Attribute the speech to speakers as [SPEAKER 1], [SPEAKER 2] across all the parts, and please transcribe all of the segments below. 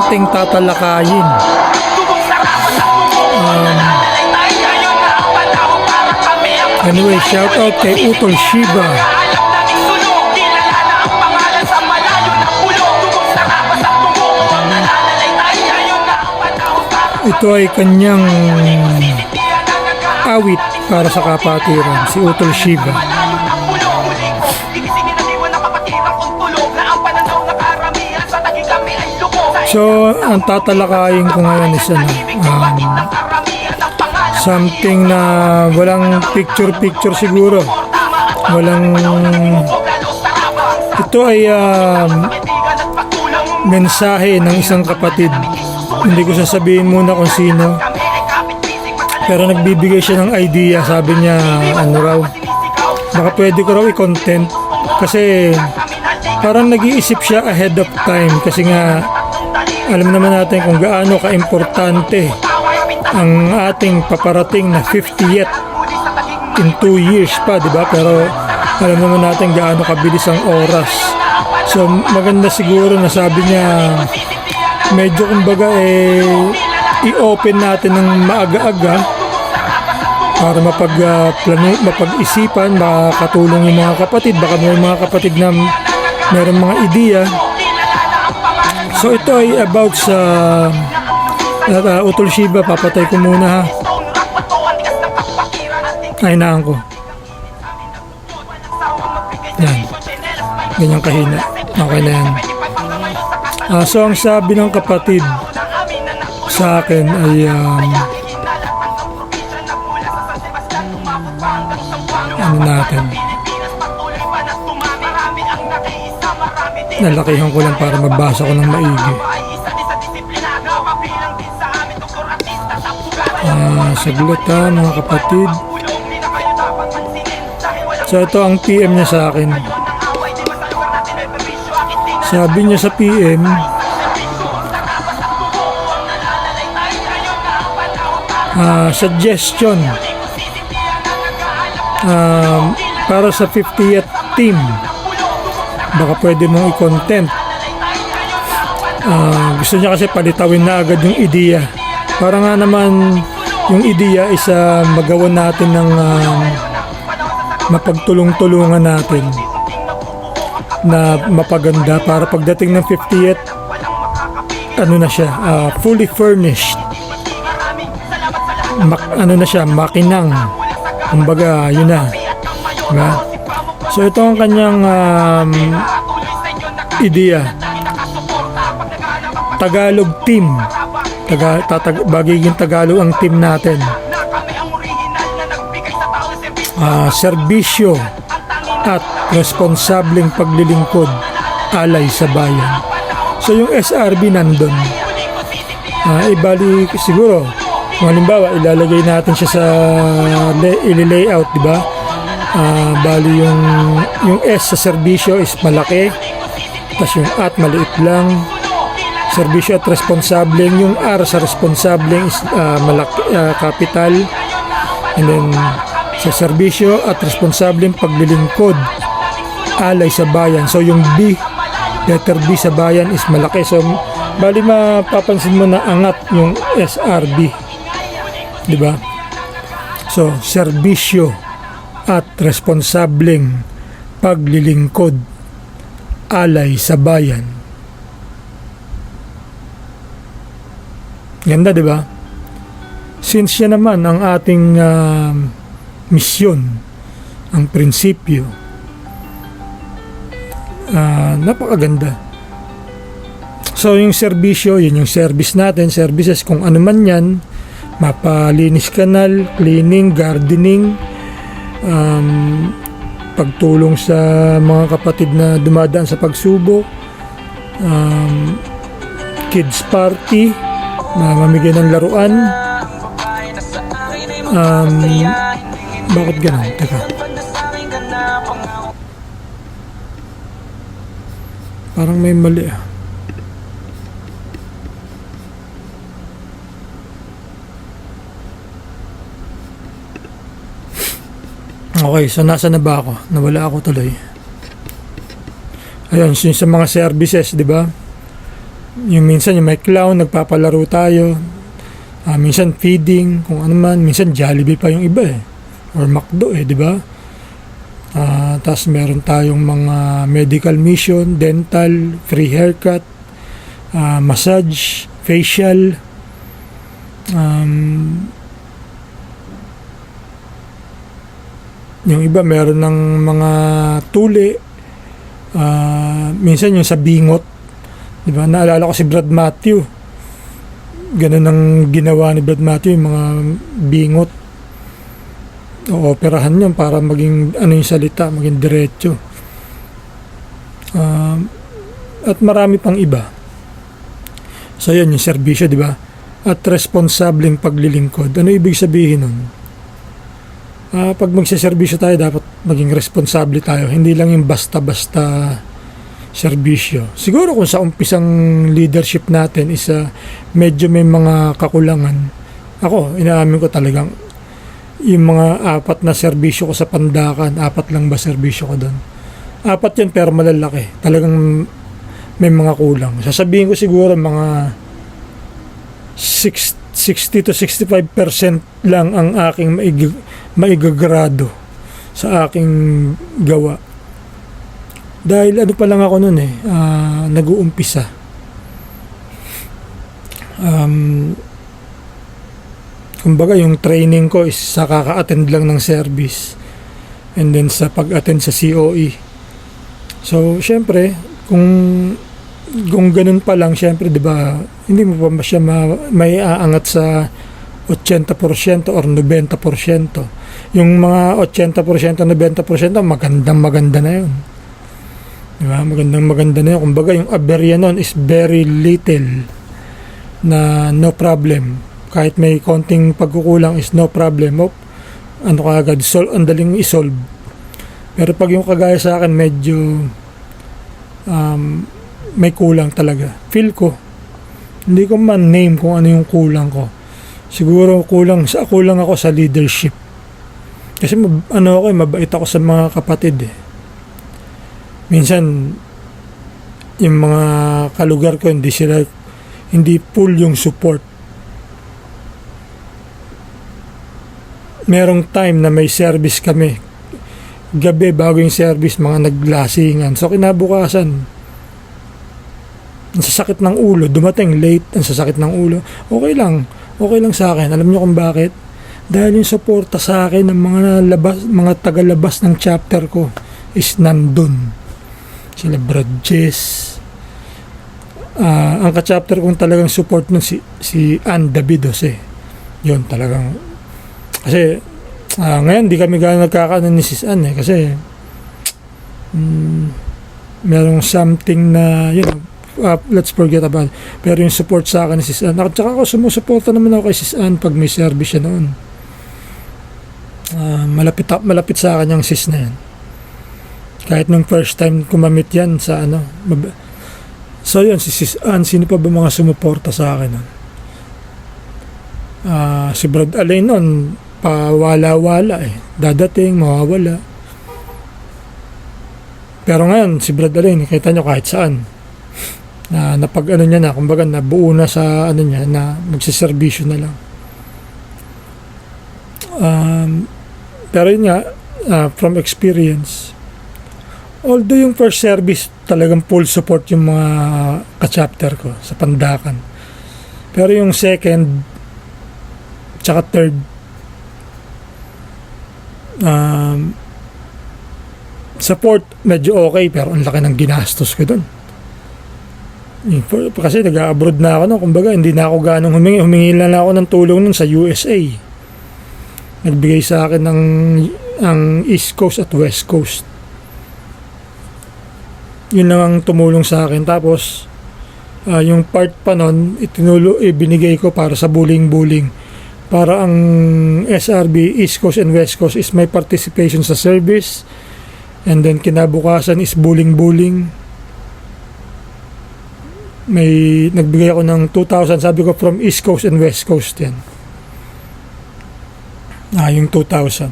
[SPEAKER 1] ating tatalakayin. Anyway, shout out kay Utol Shiba. Ito ay kanyang awit para sa kapatiran, si Utol Shiba. So, ang tatalakayin ko ngayon is something na walang picture siguro. Ito ay mensahe ng isang kapatid. Hindi ko sasabihin muna kung sino, pero nagbibigay siya ng idea. Sabi niya, baka pwede ko raw i-content, kasi parang nag-iisip siya ahead of time, kasi nga alam naman natin kung gaano ka-importante ang ating paparating na 50th in 2 years pa, diba? Pero alam naman natin gaano kabilis ang oras. So maganda siguro na sabi niya, medyo kumbaga i-open natin ng maaga-aga para mapag-isipan, makatulong yung mga kapatid. Baka may mga kapatid na mayroong mga ideya. So ito ay about sa Utol Shiba. Papatay ko muna, ha. Kahinaan ko. Yan. Ganyang kahina. Okay na yan. So ang sabi ng kapatid sa akin ay nalakihan ko lang para mabasa ko ng maigi. Saglit, ha, mga kapatid. So ito ang PM niya sa akin. Sabi niya sa PM, suggestion para sa 50th team, baka pwede mong i-content. Gusto niya kasi palitawin na agad yung ideya, para nga naman yung ideya is magawa natin ng mapagtulong-tulungan natin na mapaganda, para pagdating ng 50th na siya, fully furnished, na siya, makinang, kumbaga yun na, diba? So ito ang kanyang ideya. Tagalog team, bagiging Tagalog ang team natin. Serbisyo at responsableng paglilingkod, alay sa bayan. So yung SRB nandun. Ibalik siguro, kung halimbawa ilalagay natin siya sa i-layout, diba? Bali yung S sa serbisyo is malaki, tapos yung at maliit lang. Serbisyo at responsableng, yung R sa responsableng is malaki, capital. And then sa serbisyo at responsableng paglilingkod, alay sa bayan. So yung B, letter B sa bayan is malaki. So bali mapapansin mo na angat yung SRB, diba? So serbisyo at responsableng paglilingkod, alay sa bayan. Ganda, diba? Since yan naman ang ating misyon, ang prinsipyo, napakaganda. So yung serbisyo, yun yung service natin, services, kung ano man yan, mapalinis kanal, cleaning, gardening, pagtulong sa mga kapatid na dumadaan sa pagsubok, kids party, mamigay ng laruan. Bakit ganun? Teka, parang may mali, Okay, so nasa na ba ako? Nawala ako tuloy. Ayun, sa mga services, di ba? Yung minsan yung may clown, nagpapalaro tayo. Minsan feeding, kung ano man. Minsan Jollibee pa yung iba eh. Or McDo eh, di ba? Tapos meron tayong mga medical mission, dental, free haircut, massage, facial, yung iba meron ng mga tuli, minsan yung sa bingot, di ba? Naalala ko si Brad Matthew, ganun ang ginawa ni Brad Matthew, yung mga bingot, o operahan yun para maging ano yung salita, maging diretso. At marami pang iba. So yun yung serbisyo, di ba? At responsableng paglilingkod. Ano ibig sabihin nun? Pag magsiservisyo tayo, dapat maging responsable tayo. Hindi lang yung basta-basta serbisyo. Siguro kung sa umpisang leadership natin is medyo may mga kakulangan. Ako, inaamin ko talagang yung mga 4 na serbisyo ko sa Pandakan, 4 lang ba serbisyo ko doon? 4 yun pero malalaki. Talagang may mga kulang. Sasabihin ko siguro mga 60 to 65% lang ang aking maigagrado sa aking gawa. Dahil ano pa lang ako nun nag-uumpisa. Kumbaga yung training ko is sa kaka-attend lang ng service and then sa pag-attend sa COE. So, syempre, kung ganun pa lang, syempre, di ba, hindi mo pa siya may aangat sa 80% or 90%. Yung mga 80%, 90%, maganda na yun. Di ba? Maganda na yun. Kumbaga, yung aberya nun is very little na no problem. Kahit may konting pagkukulang is no problem. Ano ka agad, ang daling isolve. Pero pag yung kagaya sa akin, medyo may kulang talaga. Feel ko. Hindi ko man name kung ano yung kulang ko. Siguro kulang ako sa leadership. Kasi mabait ako sa mga kapatid eh. Minsan yung mga kalugar ko hindi full yung support. Merong time na may service kami. Gabi bago yung service, mga naglasingan. So kinabukasan, ang sasakit ng ulo, dumating late, ang sasakit ng ulo. Okay lang sa akin. Alam niyo kung bakit? Dahil yung suporta sa akin ng mga tagalabas ng chapter ko is nandun. Sila Brad Jess. Ang ka-chapter kong talagang support nun si Ann Davidos eh. Yun talagang. Kasi ngayon di kami gano'n nagkakaano ni Sis Ann eh. Kasi merong something na let's forget about it. Pero yung support sa akin ni Sis Ann, at saka ako sumusuporta naman ako kay Sis Ann pag may service siya noon. Malapit sa akin yung sis na yan. Kahit nung first time kumamit yan sa so yun, si Sis Ann. Sino pa ba mga sumuporta sa akin nun? Si Brad Alain nun, pawala-wala eh. Dadating, mawawala. Pero ngayon, si Brad Alain, kita nyo kahit saan. Na pag niya na, kumbaga nabuo na sa niya, na magsiservisyo na lang. Pero yun nga, from experience, although yung first service talagang full support yung mga ka-chapter ko sa Pandakan. Pero yung second tsaka third, support medyo okay, pero ang laki ng ginastos ko doon. Kasi nag-abroad na ako no, kumbaga hindi na ako ganong humingi lang ako ng tulong nun sa USA. Nagbigay sa akin ang East Coast at West Coast. Yun lang ang tumulong sa akin. Tapos yung part pa nun ibinigay ko para sa bullying. Para ang SRB East Coast and West Coast is may participation sa service, and then kinabukasan is bullying. May nagbigay ako ng 2,000, sabi ko from East Coast and West Coast yan. Yung 2,000.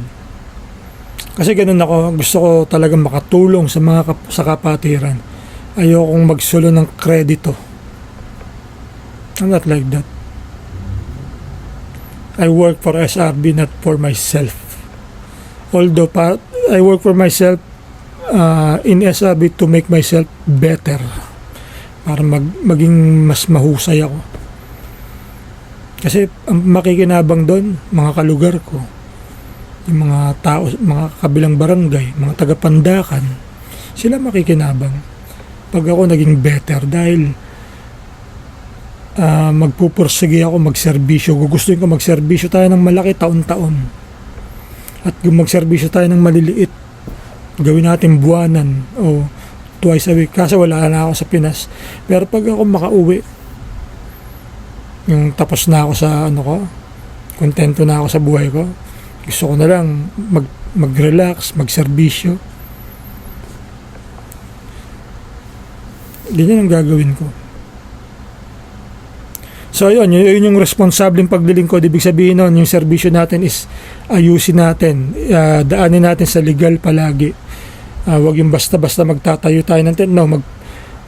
[SPEAKER 1] Kasi ganun ako, gusto ko talagang makatulong sa mga sa kapatiran. Ayokong magsulo ng kredito. I'm not like that. I work for SRB, not for myself. Although I work for myself in SRB to make myself better, para maging mas mahusay ako. Kasi ang makikinabang doon, mga kalugar ko, yung mga tao, mga kabilang barangay, mga taga-Pandakan, sila makikinabang pag ako naging better, dahil magpupursige ako magserbisyo. Gugustuhin ko magserbisyo tayo ng malaki taon-taon, at magserbisyo tayo ng maliliit, gawin natin buwanan o twice a week. Kasi wala na ako sa Pinas, pero pag ako makauwi, yung tapos na ako sa kontento na ako sa buhay ko, gusto ko na lang mag-relax, magserbisyo. Ganyan ang gagawin ko. So yun yung responsableng paglilingkod. Ibig sabihin nun, yung serbisyo natin is ayusin natin, daanin natin sa legal palagi. Wag yung basta-basta magtatayo tayo ng tent. No,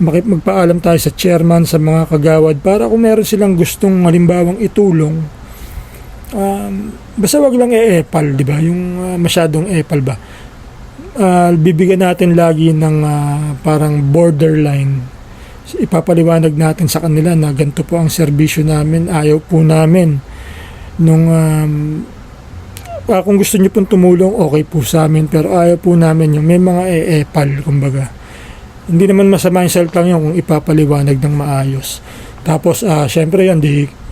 [SPEAKER 1] magpaalam tayo sa chairman, sa mga kagawad, para kung meron silang gustong halimbawang itulong, basta wag lang epal, di ba? Yung masyadong epal ba? Bibigyan natin lagi ng parang borderline. Ipapaliwanag natin sa kanila na ganito po ang serbisyo namin, ayaw po namin nung kung gusto niyo pong tumulong, okay po sa amin, pero ayaw po namin yung may mga epal, kumbaga. Hindi naman masama yung self lang yun kung ipapaliwanag ng maayos. Tapos syempre yan,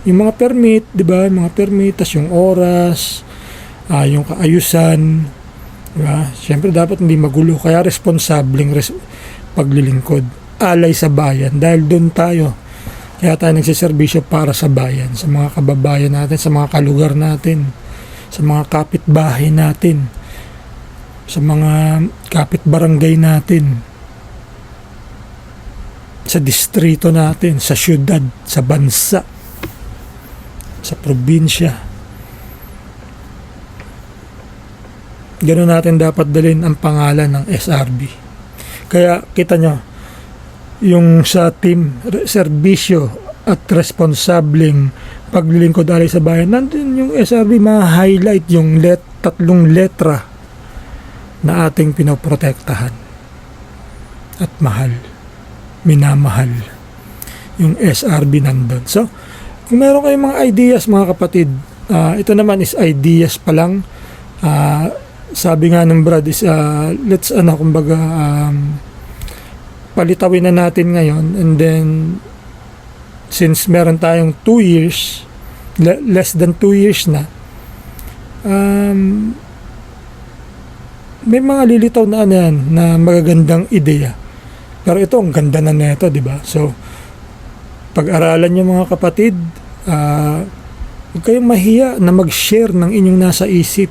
[SPEAKER 1] yung mga permit, di ba? Mga permit, tas yung oras, yung kaayusan, di ba? Syempre dapat hindi magulo, kaya responsableng paglilingkod. Alay sa bayan, dahil doon tayo, kaya tayo nagsiservisyo para sa bayan, sa mga kababayan natin, sa mga kalugar natin, sa mga kapitbahay natin, sa mga kapitbarangay natin, sa distrito natin, sa syudad, sa bansa, sa probinsya. Ganoon natin dapat dalhin ang pangalan ng SRB. Kaya kita nyo, yung sa team serbisyo at responsableng paglilingkod alay sa bayan, nandun yung SRB, ma-highlight yung tatlong letra na ating pinoprotektahan at minamahal. Yung SRB nandun. So kung meron kayong mga ideas, mga kapatid, ito naman is ideas pa lang. Sabi nga ng Brad is let's palitawin na natin ngayon, and then since meron tayong 2 years, less than 2 years na, may mga lilitaw na yan na magagandang ideya, pero ito ang ganda na neto, di ba? So pag-aralan nyo, mga kapatid, huwag kayong mahiya na mag-share ng inyong nasa isip.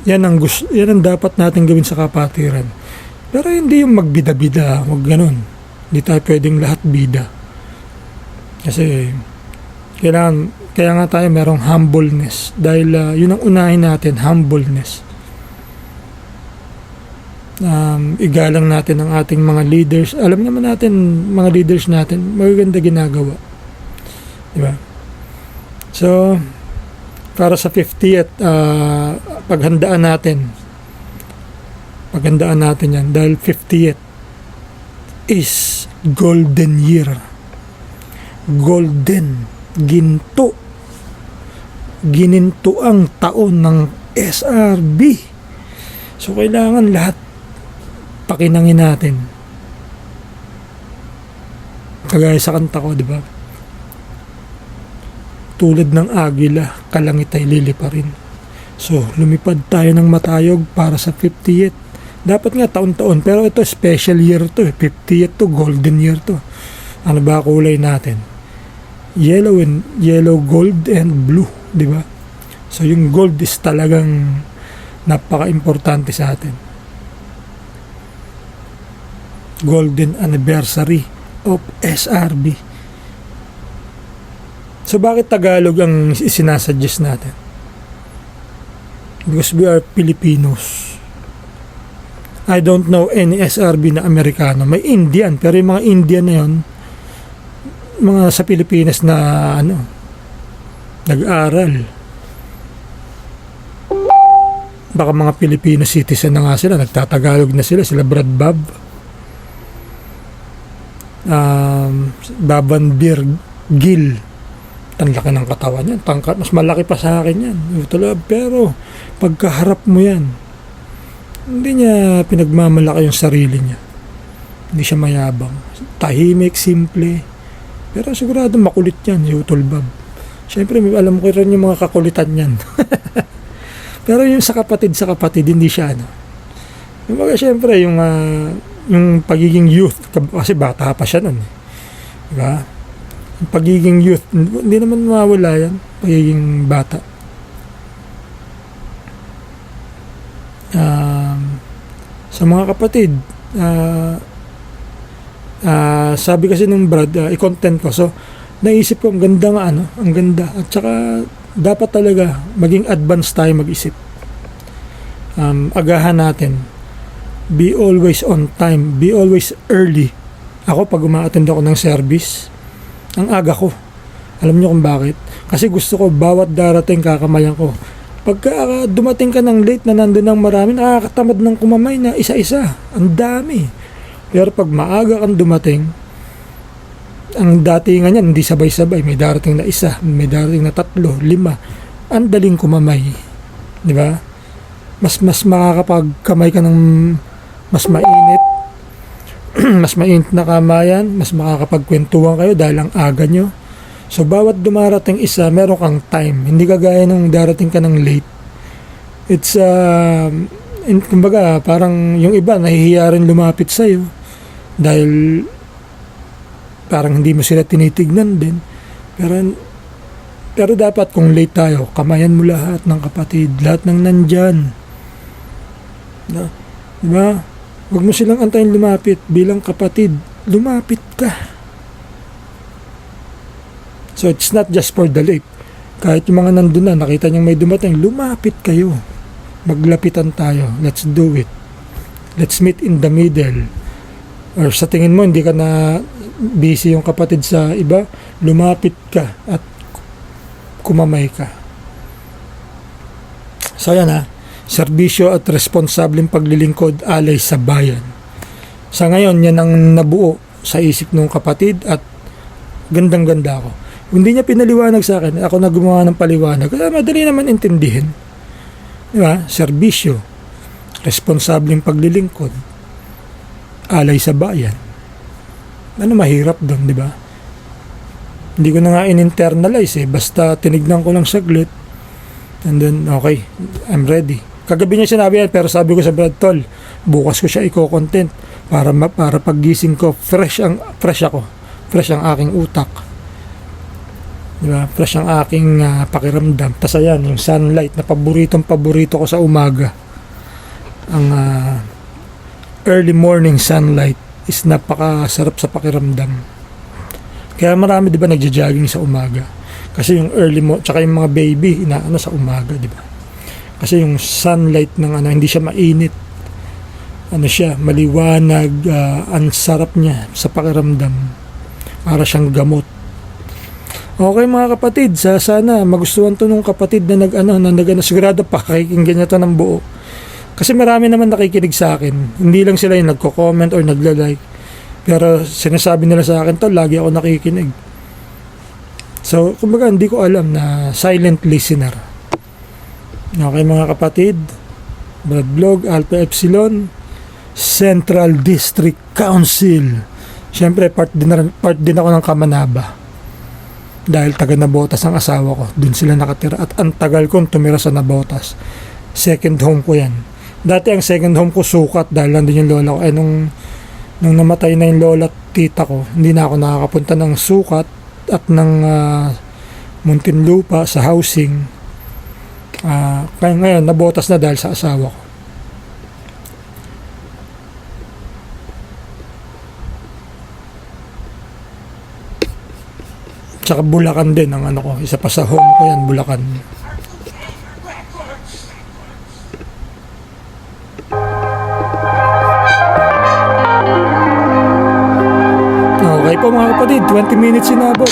[SPEAKER 1] Yan ang dapat natin gawin sa kapatiran. Pero hindi yung magbida-bida, wag ganun. Hindi tayo pwedeng lahat bida. Kasi kaya nga tayo merong humbleness, dahil yun ang unahin natin, humbleness. Igalang natin ang ating mga leaders. Alam naman natin, mga leaders natin, magaganda ginagawa, diba? So para sa 50th, paghandaan natin yan, dahil 50th is golden year, golden, gininto ang taon ng SRB. So kailangan lahat pakinangin natin, kagaya sa kanta ko, di ba? Tulad ng agila, kalangit ay liliparin. So lumipad tayo ng matayog para sa 50th. Dapat nga taon-taon, pero ito special year to, 50th to, golden year to. Ano ba kulay natin? Yellow, gold and blue, di ba? So yung gold is talagang napaka-importante sa atin. Golden anniversary of SRB. So bakit Tagalog ang isinasuggest natin? Because we are Filipinos. I don't know any SRB na Amerikano. May Indian, pero yung mga Indian na yun, mga sa Pilipinas na nag-aral. Baka mga Filipino citizen na nga sila, nagtatagalog na sila Brad Bob. Babanbir Gil. Ang laki ng katawan yan, tangkat, mas malaki pa sa akin yan. Pero pagkaharap mo yan, hindi niya pinagmamalaki yung sarili niya. Hindi siya mayabang. Tahimik, simple. Pero sigurado makulit yan, si Utol Bob. Siyempre, alam ko rin yung mga kakulitan yan. Pero yung sa kapatid, hindi siya Yung mga siyempre, yung pagiging youth, kasi bata pa siya nun. Diba? Yung pagiging youth, hindi naman mawala yan, pagiging bata. Sa mga kapatid, sabi kasi nung Brad, i-content ko. So, naisip ko, ang ganda nga, ang ganda. At saka, dapat talaga maging advanced tayo mag-isip. Agahan natin. Be always on time. Be always early. Ako, pag uma-attend ako ng service, ang aga ko. Alam niyo kung bakit? Kasi gusto ko, bawat darating kakamayan ko. Pagka dumating ka ng late na nandun ng marami, nakakatamad ng kumamay na isa-isa. Ang dami. Pero pag maaga kang dumating, ang datingan niyan, hindi sabay-sabay. May darating na isa, may darating na 3, 5. Ang daling kumamay. Di ba? Mas makakapagkamay ka ng mas mainit. Mas mainit na kamayan. Mas makakapagkwentuhan kayo dahil ang aga nyo. So, bawat dumarating isa, meron kang time. Hindi kagaya nung darating ka ng late. It's, kumbaga, parang yung iba, nahihiya rin lumapit sa'yo. Dahil, parang hindi mo sila tinitignan din. Pero dapat kung late tayo, kamayan mo lahat ng kapatid. Lahat ng nandyan. Diba? Huwag mo silang antayin lumapit. Bilang kapatid, lumapit ka. So, it's not just for the late. Kahit yung mga nandun na, nakita niyang may dumating, lumapit kayo. Maglapitan tayo. Let's do it. Let's meet in the middle. Or sa tingin mo, hindi ka na busy yung kapatid sa iba, lumapit ka at kumamay ka. So, yan serbisyo at responsableng paglilingkod alay sa bayan. Sa ngayon, yan ang nabuo sa isip ng kapatid at gandang-ganda ako. Hindi niya pinaliwanag sa akin. Ako na gumawa ng paliwanag. Kaya madali naman intindihin. Diba? Serbisyo. Responsableng paglilingkod. Alay sa bayan. Ano mahirap doon, diba? Hindi ko na nga in-internalize Basta tinignan ko lang saglit. And then, okay. I'm ready. Kagabi niya sinabi yan, pero sabi ko sa Brad Tol, bukas ko siya i-content para paggising ko, fresh ako. Fresh ang aking utak. Diba? Fresh ang aking pakiramdam. Tas ayan, yung sunlight na paborito ko sa umaga. Ang early morning sunlight is napakasarap sa pakiramdam. Kaya marami 'di ba nagja-jogging sa umaga. Kasi yung tsaka yung mga baby inaano sa umaga, 'di ba? Kasi yung sunlight ng hindi siya mainit. Maliwanag, ang sarap niya sa pakiramdam. Para siyang gamot. Okay mga kapatid, sana magustuhan to nung kapatid na sigurado pakikinggan niya to ng buo. Kasi marami naman nakikinig sa akin. Hindi lang sila yung nagko-comment or nagla-like. Pero sinasabi nila sa akin to, lagi ako nakikinig. So, kumbaga hindi ko alam na silent listener. Okay mga kapatid, Brad Vlog, Alpha Epsilon, Central District Council. Siyempre, part din ako ng Kamanaba. Dahil taga Navotas ang asawa ko. Doon sila nakatira. At ang tagal kong tumira sa Navotas. Second home ko yan. Dati ang second home ko sukat dahil nandun yung lola ko. Nung namatay na yung lola at tita ko, hindi na ako nakakapunta ng sukat at ng Muntinlupa sa housing. Kaya ngayon, Navotas na dahil sa asawa ko. Tsaka Bulacan din ang ko. Isa pa sa home ko yan, Bulacan. Okay po mga kapatid, 20 minutes inabot.